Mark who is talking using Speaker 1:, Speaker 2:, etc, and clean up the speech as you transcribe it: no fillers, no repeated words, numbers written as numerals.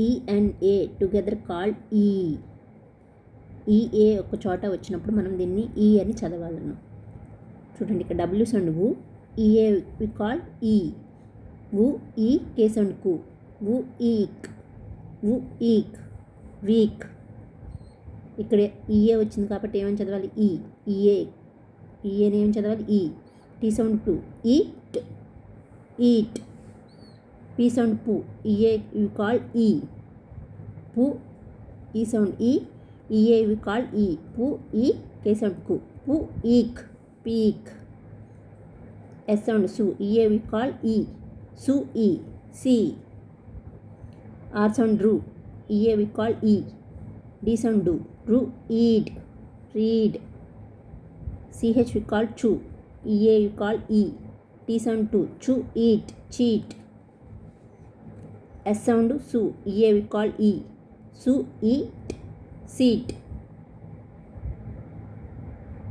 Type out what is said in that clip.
Speaker 1: E and A together called E. E A ఒక చోట వచ్చినప్పుడు మనం దీన్ని E అని చదవాలను. చూడండి ఇక్కడ W సౌండ్ వు, E A we call E. వు E K సౌండ్ కు, వు ఈక్, వు ఈక్, వీక్. ఇక్కడ E A వచ్చింది కాబట్టి ఏమని చదవాలి E. E A అని ఏమని చదవాలి E. T sound to, eat, eat. P sound pu, EA we call E. Pu, E sound E, EA we call E. Pu, E, K sound ku. Pu, eek, peak. S sound su, EA we call E. Su, E, see. R sound ru, EA we call E. D sound do, ru, eat, read. CH we call chu, EA we call E. T sound tu, chu, eat, cheat. S sound su, EA we call E. Su, eat, seat.